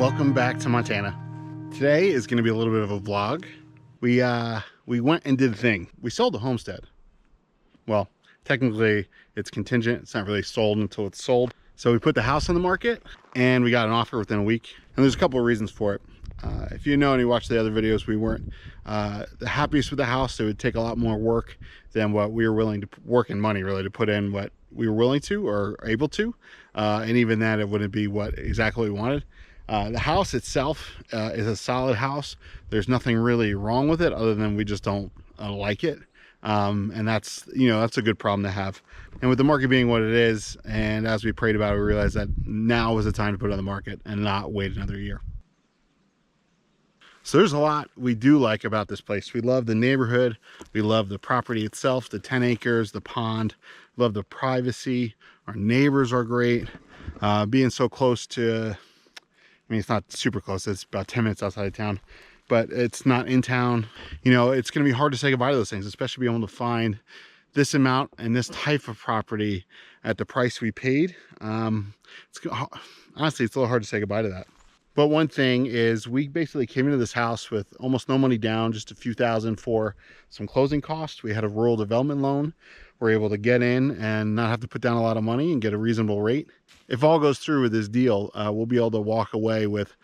Welcome back to Montana. Today is going to be a little bit of a vlog. We went and did a thing. We sold the homestead. Well, technically it's contingent. It's not really sold until it's sold. So we put the house on the market and we got an offer within a week. And there's a couple of reasons for it. If you know and you watch the other videos, we weren't the happiest with the house. It would take a lot more work than what we were willing to work and money really to put in what we were willing to or able to. And even then it wouldn't be what exactly we wanted. The house itself is a solid house. There's nothing really wrong with it other than we just don't like it. And that's, you know, that's a good problem to have. And with the market being what it is, and as we prayed about it, we realized that now was the time to put it on the market and not wait another year. So there's a lot we do like about this place. We love the neighborhood. We love the property itself, the 10 acres, the pond, love the privacy. Our neighbors are great. Being so close to, I mean, it's not super close. It's about 10 minutes outside of town, but it's not in town. You know, it's going to be hard to say goodbye to those things, especially being able to find this amount and this type of property at the price we paid. Honestly, it's a little hard to say goodbye to that. But one thing is we basically came into this house with almost no money down, just a few thousand for some closing costs. We had a rural development loan. We're able to get in and not have to put down a lot of money and get a reasonable rate. If all goes through with this deal, we'll be able to walk away with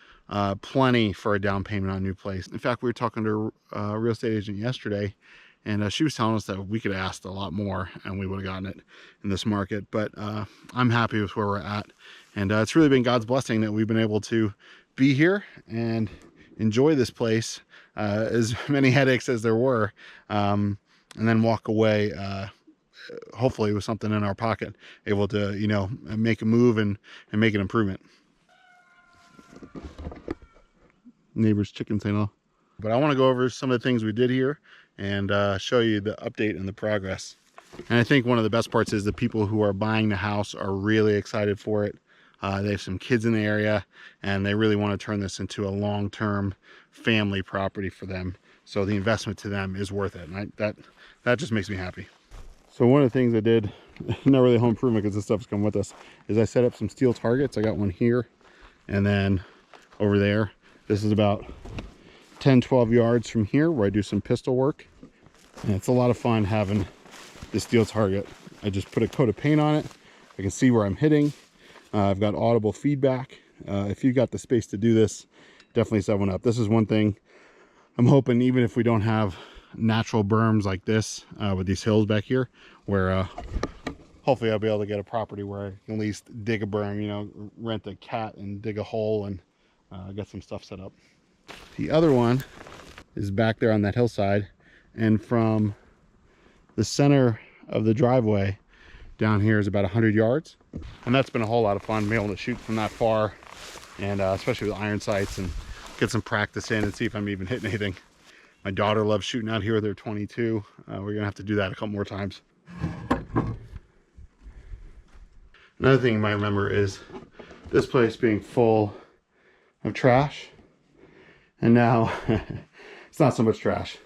plenty for a down payment on a new place. In fact, we were talking to a real estate agent yesterday, and she was telling us that we could have asked a lot more and we would have gotten it in this market. But I'm happy with where we're at. And it's really been God's blessing that we've been able to be here and enjoy this place, as many headaches as there were, and then walk away hopefully with something in our pocket, able to, you know, make a move and make an improvement. Neighbor's chicken signal. But I want to go over some of the things we did here and show you the update and the progress. And I think one of the best parts is the people who are buying the house are really excited for it. They have some kids in the area and they really want to turn this into a long-term family property for them. So the investment to them is worth it. And that just makes me happy. So one of the things I did, not really home improvement because this stuff's come with us, is I set up some steel targets. I got one here and then over there. This is about 10-12 yards from here where I do some pistol work. And it's a lot of fun having this steel target. I just put a coat of paint on it. I can see where I'm hitting. I've got audible feedback. If you've got the space to do this, definitely set one up. This is one thing I'm hoping, even if we don't have natural berms like this with these hills back here, where hopefully I'll be able to get a property where I can at least dig a berm, you know, rent a cat and dig a hole and get some stuff set up. The other one is back there on that hillside, and from the center of the driveway down here is about 100 yards, and that's been a whole lot of fun, being able to shoot from that far, and especially with iron sights, and get some practice in and see if I'm even hitting anything. My daughter loves shooting out here with her 22. We're gonna have to do that a couple more times. Another thing you might remember is this place being full of trash, and now it's not so much trash.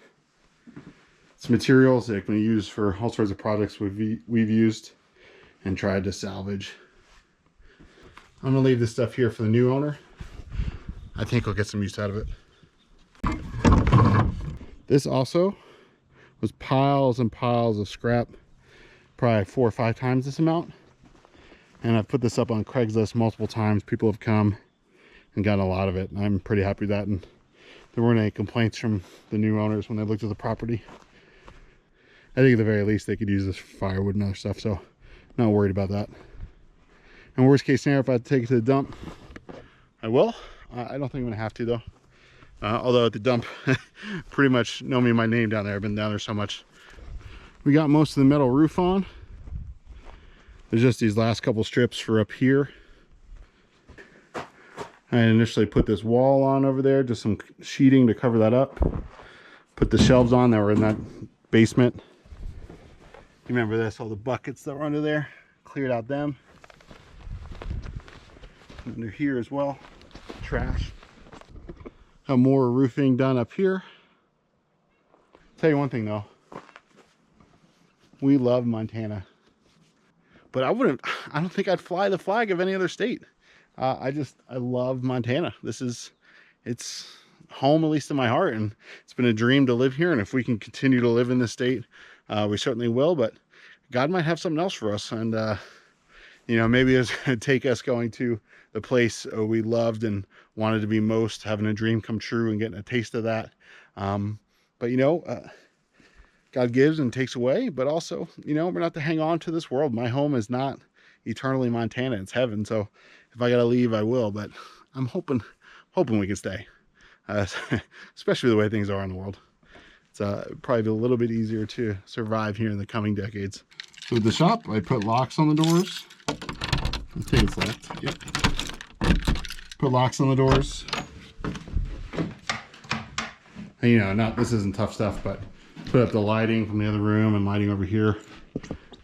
It's materials that can be used for all sorts of projects we've used and tried to salvage. I'm gonna leave this stuff here for the new owner. I think we'll get some use out of it. This also was piles and piles of scrap, probably 4 or 5 times this amount. And I've put this up on Craigslist multiple times. People have come and gotten a lot of it. I'm pretty happy with that. And there weren't any complaints from the new owners when they looked at the property. I think at the very least they could use this for firewood and other stuff, so not worried about that. And worst case scenario, if I have to take it to the dump, I will. I don't think I'm gonna have to though. Although at the dump, pretty much know me and my name down there. I've been down there so much. We got most of the metal roof on. There's just these last couple strips for up here. I initially put this wall on over there, just some sheeting to cover that up. Put the shelves on that were in that basement. You remember this, all the buckets that were under there, cleared out them. Under here as well, trash. Got more roofing done up here. Tell you one thing though, we love Montana, but I don't think I'd fly the flag of any other state. I love Montana. It's home, at least in my heart, and it's been a dream to live here. And if we can continue to live in this state, we certainly will. But God might have something else for us, and you know, maybe it's going to take us going to the place we loved and wanted to be most, having a dream come true and getting a taste of that. But you know, God gives and takes away, but also, you know, we're not to hang on to this world. My home is not eternally Montana, it's heaven. So if I got to leave, I will, but I'm hoping we can stay, especially the way things are in the world. It's probably be a little bit easier to survive here in the coming decades. So with the shop, I put locks on the doors. I think it's locked. Yep. Put locks on the doors. And, you know, this isn't tough stuff, but put up the lighting from the other room and lighting over here.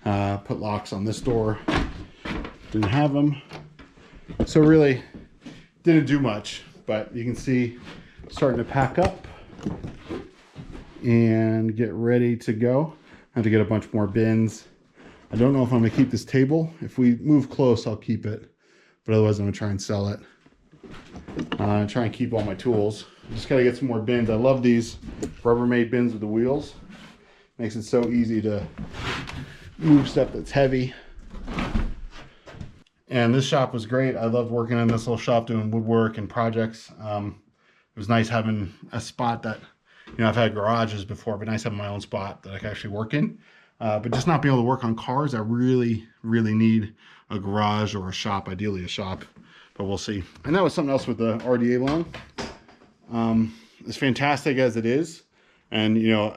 Put locks on this door. Didn't have them. So really didn't do much, but you can see starting to pack up and get ready to go. I have to get a bunch more bins. I don't know if I'm gonna keep this table. If we move close, I'll keep it, but otherwise I'm gonna try and sell it. Try and keep all my tools. Just gotta get some more bins. I love these Rubbermaid bins with the wheels. Makes it so easy to move stuff that's heavy. And this shop was great. I loved working in this little shop doing woodwork and projects. It was nice having a spot that, you know, I've had garages before, but nice having my own spot that I can actually work in. But just not being able to work on cars, I really, really need a garage or a shop, ideally a shop, but we'll see. And that was something else with the RDA loan. As fantastic as it is, and you know,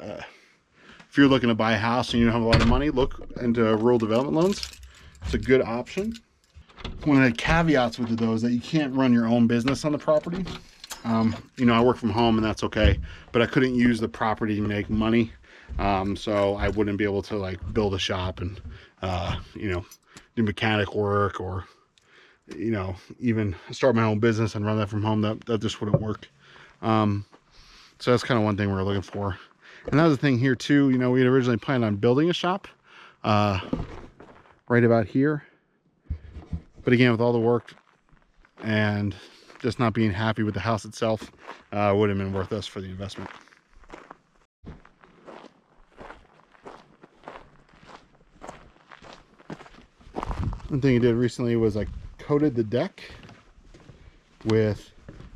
if you're looking to buy a house and you don't have a lot of money, look into rural development loans. It's a good option. One of the caveats with those that you can't run your own business on the property. You know, I work from home and that's okay, but I couldn't use the property to make money. So I wouldn't be able to like build a shop and, you know, do mechanic work or, you know, even start my own business and run that from home. That just wouldn't work. So that's kind of one thing we're looking for. And that was the thing here too. You know, we had originally planned on building a shop, right about here. But again, with all the work and just not being happy with the house itself, would have been worth us for the investment. One thing I did recently was I coated the deck with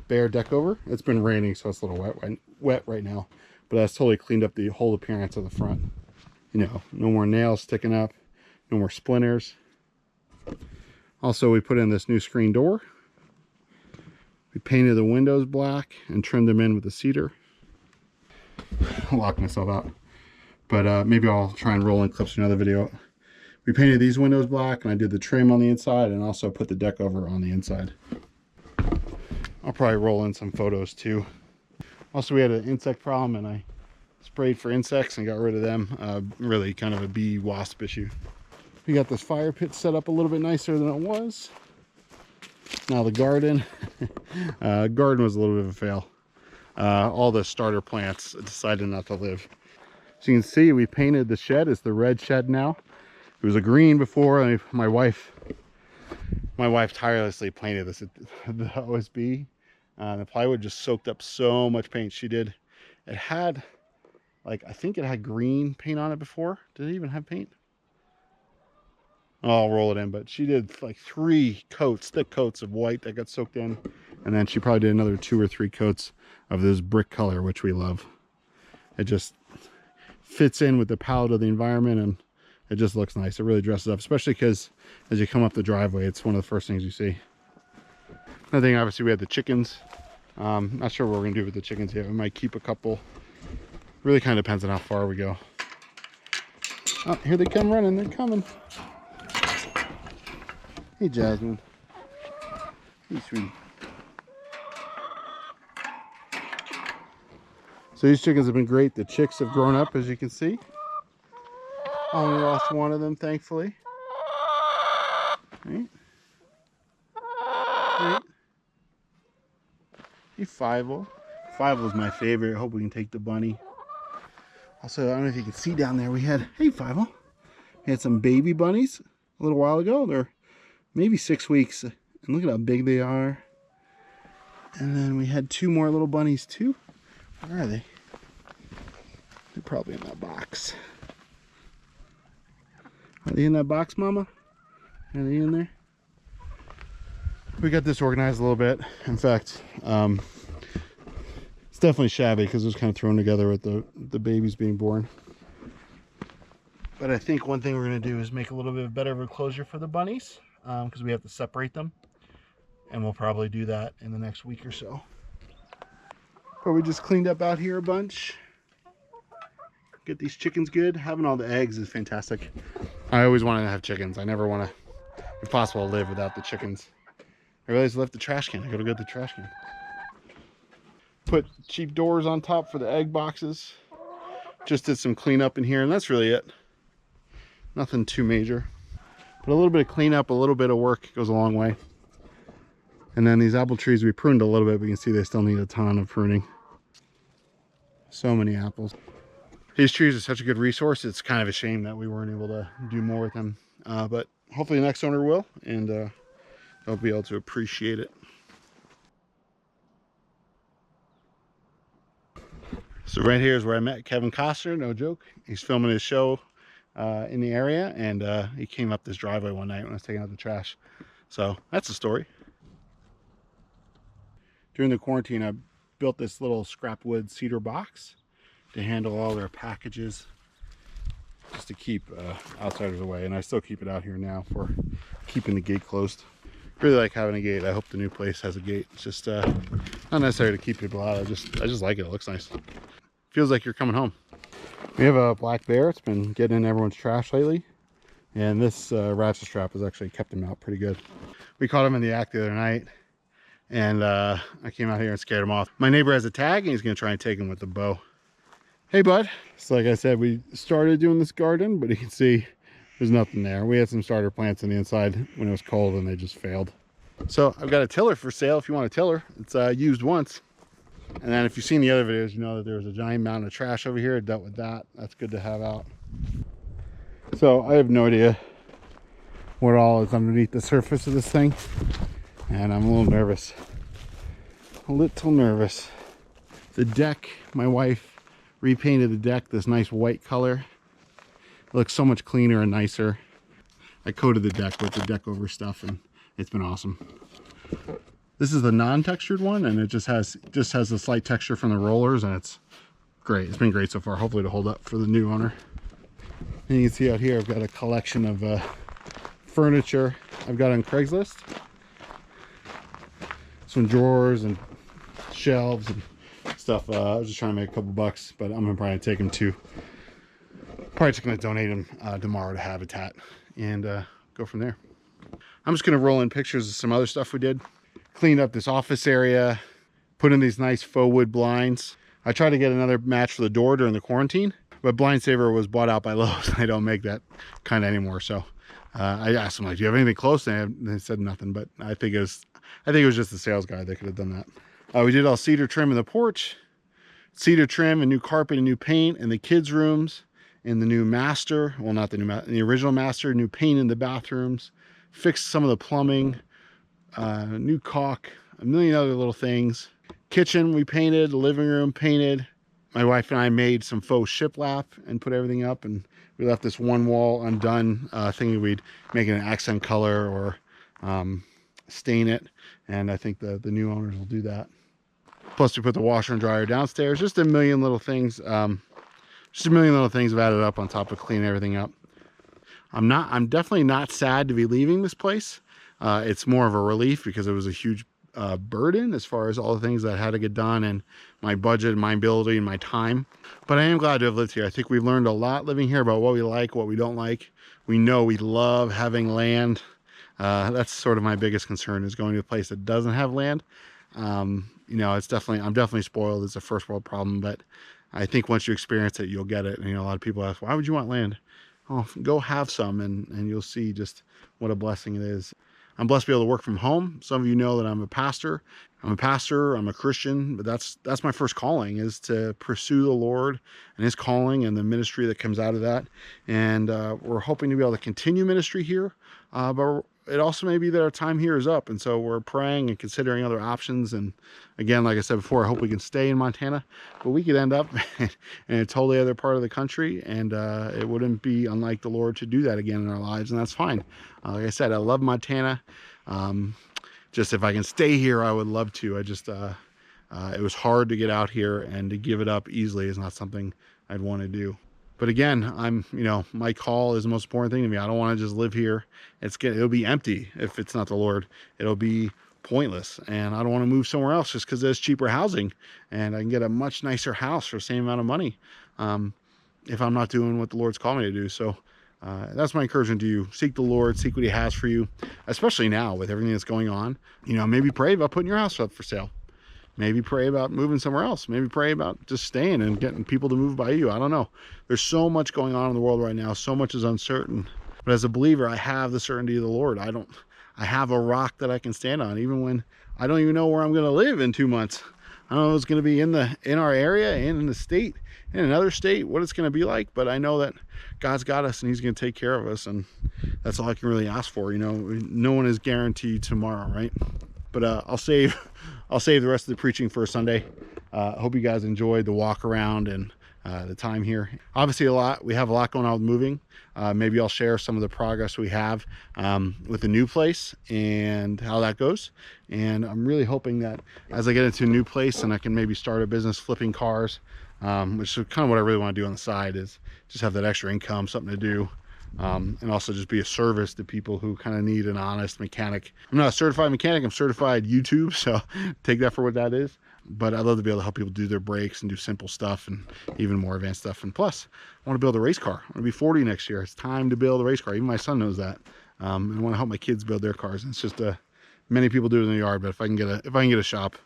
Bear deck over. It's been raining, so it's a little wet right now, but that's totally cleaned up the whole appearance of the front. You know, no more nails sticking up, no more splinters. Also, we put in this new screen door. We painted the windows black and trimmed them in with the cedar. I'll lock myself out, but maybe I'll try and roll in clips in another video. We painted these windows black, and I did the trim on the inside and also put the deck over on the inside. I'll probably roll in some photos too. Also, we had an insect problem and I sprayed for insects and got rid of them. Really kind of a bee wasp issue. We got this fire pit set up a little bit nicer than it was. Now the garden. Garden was a little bit of a fail. All the starter plants decided not to live. So you can see we painted the shed. It's the red shed now. It was a green before. And my wife tirelessly painted this at the OSB. The plywood just soaked up so much paint. She did. It had, like, I think it had green paint on it before. Did it even have paint? I'll roll it in, but she did like 3 coats, thick coats of white that got soaked in. And then she probably did another 2 or 3 coats of this brick color, which we love. It just fits in with the palette of the environment and it just looks nice. It really dresses up, especially because as you come up the driveway, it's one of the first things you see. Another thing, obviously, we had the chickens. Not sure what we're gonna do with the chickens yet. We might keep a couple. Really kind of depends on how far we go. Oh, here they come running. They're coming. Hey, Jasmine. Hey, sweetie. So these chickens have been great. The chicks have grown up, as you can see. Only lost one of them, thankfully. Right? Right? Hey, Fievel. Fievel's my favorite. I hope we can take the bunny. Also, I don't know if you can see down there, we had, hey, Fievel. We had some baby bunnies a little while ago. They're maybe 6 weeks And look at how big they are. And then we had 2 more little bunnies too. Where are they? They're probably in that box. Are they in that box, Mama? Are they in there? We got this organized a little bit. In fact, it's definitely shabby because it was kind of thrown together with the babies being born. But I think one thing we're going to do is make a little bit better of a closure for the bunnies because we have to separate them. And we'll probably do that in the next week or so. But we just cleaned up out here a bunch. Get these chickens good. Having all the eggs is fantastic. I always wanted to have chickens. I never want to, if possible, live without the chickens. I realized I left the trash can. I gotta go get the trash can. Put cheap doors on top for the egg boxes. Just did some cleanup in here, and that's really it. Nothing too major. But a little bit of cleanup, a little bit of work goes a long way. And then these apple trees, we pruned a little bit, but you can see they still need a ton of pruning. So many apples. These trees are such a good resource. It's kind of a shame that we weren't able to do more with them. But hopefully the next owner will, and they'll be able to appreciate it. So right here is where I met Kevin Costner, no joke. He's filming his show in the area, and he came up this driveway one night when I was taking out the trash. So that's the story. During the quarantine, I built this little scrap wood cedar box to handle all their packages, just to keep outsiders away. And I still keep it out here now for keeping the gate closed. Really like having a gate. I hope the new place has a gate. It's just not necessary to keep people out. I just like it. It looks nice. Feels like you're coming home. We have a black bear. It's been getting in everyone's trash lately, and this ratchet strap has actually kept him out pretty good. We caught him in the act the other night, and I came out here and scared him off. My neighbor has a tag, and he's gonna try and take him with the bow. Hey bud. So like I said, we started doing this garden, but you can see there's nothing there. We had some starter plants on the inside when it was cold, and they just failed. So I've got a tiller for sale if you want a tiller. It's used once. And then if you've seen the other videos, you know that there's a giant mountain of trash over here. I dealt with that. That's good to have out. So I have no idea what all is underneath the surface of this thing, and I'm a little nervous. A little nervous. The deck, my wife repainted the deck this nice white color. It looks so much cleaner and nicer. I coated the deck with the deck over stuff, and it's been awesome. This is the non-textured one, and it just has a slight texture from the rollers, and it's great. It's been great so far. Hopefully to hold up for the new owner. And you can see out here I've got a collection of furniture I've got on Craigslist. Some drawers and shelves and stuff. I was just trying to make a couple bucks, but I'm probably take them to. Probably just gonna donate them tomorrow to Habitat and go from there. I'm just gonna roll in pictures of some other stuff we did. Cleaned up this office area, put in these nice faux wood blinds. I tried to get another match for the door during the quarantine, but Blind Saver was bought out by Lowe's. I don't make that kind of anymore. So I asked them, like, do you have anything close? And they said nothing, but I think it was just the sales guy that could have done that. We did all cedar trim in the porch, cedar trim and new carpet and new paint in the kids' rooms, in the new master, well, not the new master, the original master, new paint in the bathrooms, fixed some of the plumbing, new caulk, a million other little things. Kitchen we painted, the living room painted. My wife and I made some faux shiplap and put everything up, and we left this one wall undone, thinking we'd make it an accent color or stain it, and I think the new owners will do that. Plus we put the washer and dryer downstairs. Just a million little things. Just a million little things have added up on top of cleaning everything up. I'm definitely not sad to be leaving this place. It's more of a relief because it was a huge burden as far as all the things that I had to get done, and my budget, my ability, and my time. But I am glad to have lived here. I think we've learned a lot living here about what we like, what we don't like. We know we love having land. That's sort of my biggest concern, is going to a place that doesn't have land. You know, I'm definitely spoiled. It's a first world problem, but I think once you experience it, you'll get it. And, you know, a lot of people ask, why would you want land? Oh, go have some, and you'll see just what a blessing it is. I'm blessed to be able to work from home. Some of you know that I'm a pastor. I'm a Christian, but that's my first calling, is to pursue the Lord and his calling and the ministry that comes out of that. And we're hoping to be able to continue ministry here, but it also may be that our time here is up, and so we're praying and considering other options. And again, like I said before, I hope we can stay in Montana, but we could end up in a totally other part of the country, and it wouldn't be unlike the Lord to do that again in our lives, and that's fine. Like I said, I love Montana. Just if I can stay here, I would love to. I just it was hard to get out here, and to give it up easily is not something I'd want to do. But again, my call is the most important thing to me. I don't want to just live here. It'll be empty if it's not the Lord. It'll be pointless, and I don't want to move somewhere else just because there's cheaper housing and I can get a much nicer house for the same amount of money if I'm not doing what the Lord's called me to do. So that's my encouragement to you. Seek the Lord, seek what he has for you, especially now with everything that's going on. Maybe pray about putting your house up for sale. Maybe pray about moving somewhere else. Maybe pray about just staying and getting people to move by you. I don't know. There's so much going on in the world right now. So much is uncertain. But as a believer, I have the certainty of the Lord. I have a rock that I can stand on, even when I don't even know where I'm going to live in 2 months. I don't know if it's going to be in our area, in the state, in another state, what it's going to be like. But I know that God's got us, and he's going to take care of us. And that's all I can really ask for. No one is guaranteed tomorrow, right? But I'll save the rest of the preaching for Sunday. I hope you guys enjoyed the walk around and the time here. Obviously we have a lot going on with moving. Maybe I'll share some of the progress we have with the new place and how that goes. And I'm really hoping that as I get into a new place and I can maybe start a business flipping cars, which is kind of what I really want to do on the side, is just have that extra income, something to do. And also just be a service to people who kind of need an honest mechanic. I'm not a certified mechanic, I'm certified YouTube, so take that for what that is. But I'd love to be able to help people do their brakes and do simple stuff and even more advanced stuff. And plus, I want to build a race car. I want to be 40 next year. It's time to build a race car. Even my son knows that. And I want to help my kids build their cars. And it's just many people do it in the yard, but if I can get a shop,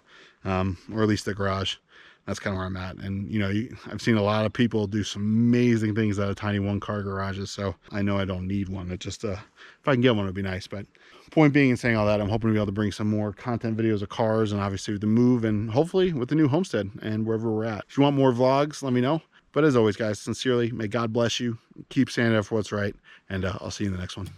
or at least a garage, that's kind of where I'm at. And I've seen a lot of people do some amazing things out of tiny 1-car garages, so I know I don't need one. It just if I can get one, it'd be nice. But point being, in saying all that, I'm hoping to be able to bring some more content videos of cars, and obviously with the move, and hopefully with the new homestead and wherever we're at. If you want more vlogs, let me know. But as always, guys, sincerely, may God bless you. Keep standing up for what's right, and I'll see you in the next one.